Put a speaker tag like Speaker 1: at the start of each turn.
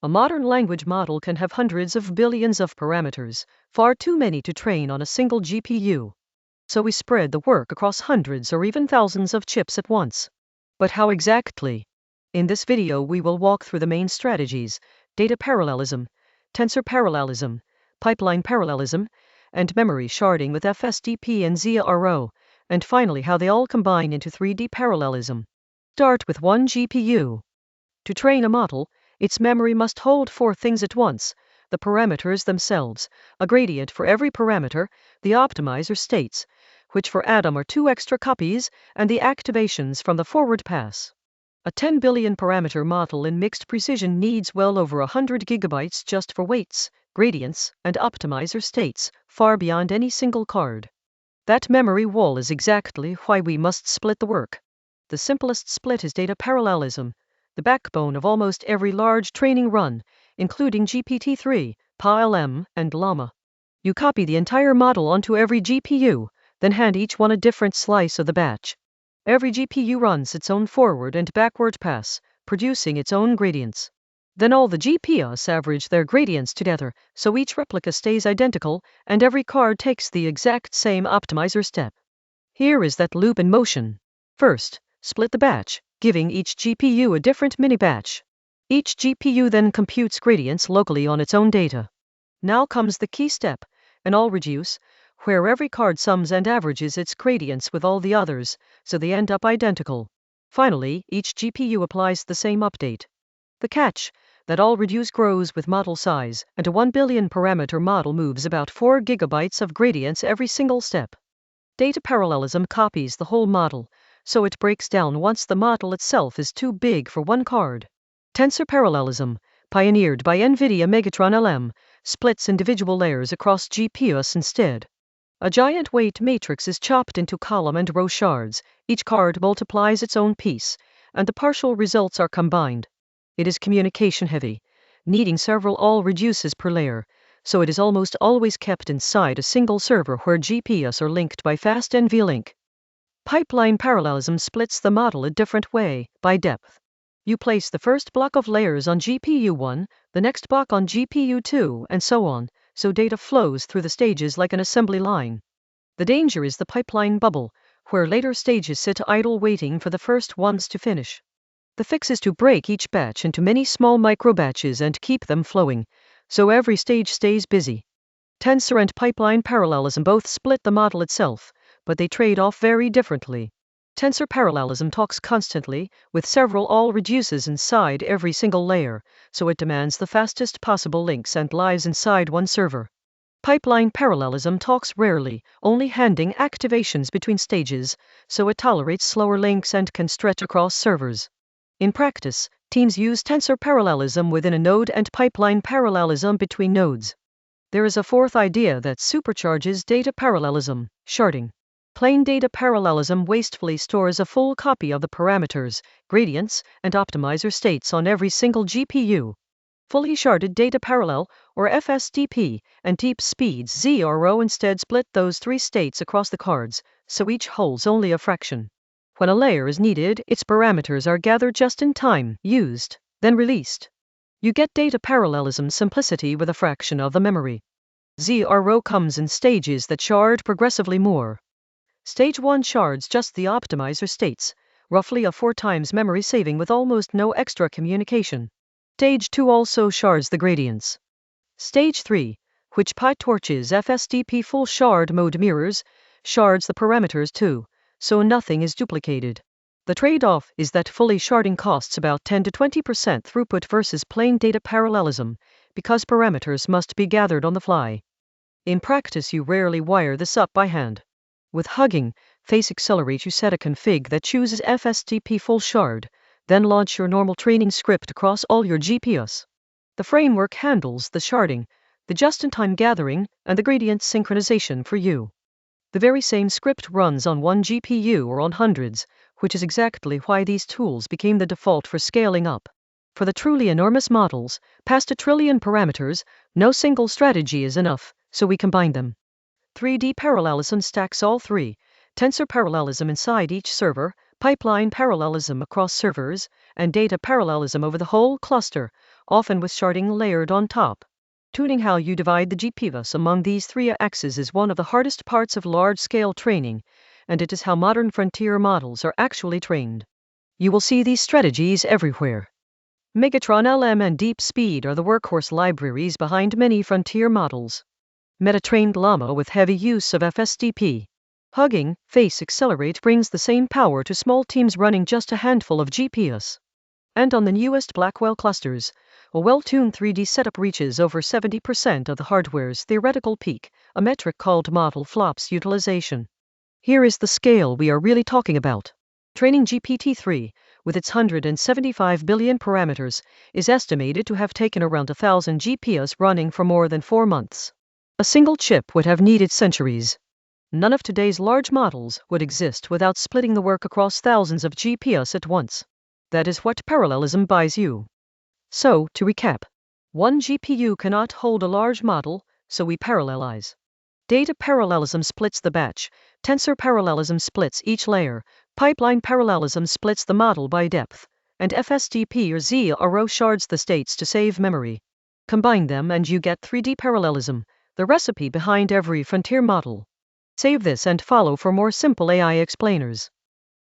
Speaker 1: A modern language model can have hundreds of billions of parameters, far too many to train on a single GPU. So we spread the work across hundreds or even thousands of chips at once. But how exactly? In this video we will walk through the main strategies: data parallelism, tensor parallelism, pipeline parallelism, and memory sharding with FSDP and ZRO, and finally how they all combine into 3D parallelism. Start with one GPU. To train a model, its memory must hold four things at once: the parameters themselves, a gradient for every parameter, the optimizer states, which for Atom are 2 extra copies, and the activations from the forward pass. A 10 billion parameter model in mixed precision needs well over 100 gigabytes just for weights, gradients, and optimizer states, far beyond any single card. That memory wall is exactly why we must split the work. The simplest split is data parallelism, the backbone of almost every large training run, including GPT-3, LM, and Llama. You copy the entire model onto every GPU, then hand each one a different slice of the batch. Every GPU runs its own forward and backward pass, producing its own gradients. Then all the GPUs average their gradients together, so each replica stays identical, and every card takes the exact same optimizer step. Here is that loop in motion. First, split the batch, giving each GPU a different mini-batch. Each GPU then computes gradients locally on its own data. Now comes the key step, an all-reduce, where every card sums and averages its gradients with all the others, so they end up identical. Finally, each GPU applies the same update. The catch: that all-reduce grows with model size, and a 1 billion parameter model moves about 4 gigabytes of gradients every single step. Data parallelism copies the whole model, so it breaks down once the model itself is too big for one card. Tensor parallelism, pioneered by NVIDIA Megatron-LM, splits individual layers across GPUs instead. A giant weight matrix is chopped into column and row shards, each card multiplies its own piece, and the partial results are combined. It is communication heavy, needing several all-reduces per layer, so it is almost always kept inside a single server where GPUs are linked by fast NVLink. Pipeline parallelism splits the model a different way, by depth. You place the first block of layers on GPU 1, the next block on GPU 2, and so on, so data flows through the stages like an assembly line. The danger is the pipeline bubble, where later stages sit idle waiting for the first ones to finish. The fix is to break each batch into many small micro-batches and keep them flowing, so every stage stays busy. Tensor and pipeline parallelism both split the model itself, but they trade off very differently. Tensor parallelism talks constantly, with several all-reduces inside every single layer, so it demands the fastest possible links and lives inside one server. Pipeline parallelism talks rarely, only handing activations between stages, so it tolerates slower links and can stretch across servers. In practice, teams use tensor parallelism within a node and pipeline parallelism between nodes. There is a fourth idea that supercharges data parallelism: sharding. Plain data parallelism wastefully stores a full copy of the parameters, gradients, and optimizer states on every single GPU. Fully sharded data parallel, or FSDP, and deep speeds ZRO instead split those three states across the cards, so each holds only a fraction. When a layer is needed, its parameters are gathered just in time, used, then released. You get data parallelism simplicity with a fraction of the memory. ZRO comes in stages that shard progressively more. Stage 1 shards just the optimizer states, roughly a 4 times memory saving with almost no extra communication. Stage 2 also shards the gradients. Stage 3, which PyTorch's FSDP full shard mode mirrors, shards the parameters too, so nothing is duplicated. The trade-off is that fully sharding costs about 10 to 20% throughput versus plain data parallelism, because parameters must be gathered on the fly. In practice you rarely wire this up by hand. With Hugging Face Accelerate you set a config that chooses FSDP full shard, then launch your normal training script across all your GPUs. The framework handles the sharding, the just-in-time gathering, and the gradient synchronization for you. The very same script runs on one GPU or on hundreds, which is exactly why these tools became the default for scaling up. For the truly enormous models, past 1 trillion parameters, no single strategy is enough, so we combine them. 3D parallelism stacks all three: tensor parallelism inside each server, pipeline parallelism across servers, and data parallelism over the whole cluster, often with sharding layered on top. Tuning how you divide the GPUs among these three axes is one of the hardest parts of large-scale training, and it is how modern frontier models are actually trained. You will see these strategies everywhere. Megatron-LM and Deep Speed are the workhorse libraries behind many frontier models. Meta-trained Llama with heavy use of FSDP. Hugging Face Accelerate brings the same power to small teams running just a handful of GPUs. And on the newest Blackwell clusters, a well-tuned 3D setup reaches over 70% of the hardware's theoretical peak, a metric called model flops utilization. Here is the scale we are really talking about. Training GPT-3, with its 175 billion parameters, is estimated to have taken around 1,000 GPUs running for more than 4 months. A single chip would have needed centuries. None of today's large models would exist without splitting the work across thousands of GPUs at once. That is what parallelism buys you. So, to recap, one GPU cannot hold a large model, so we parallelize. Data parallelism splits the batch, tensor parallelism splits each layer, pipeline parallelism splits the model by depth, and FSDP or ZRO shards the states to save memory. Combine them and you get 3D parallelism, the recipe behind every frontier model. Save this and follow for more simple AI explainers.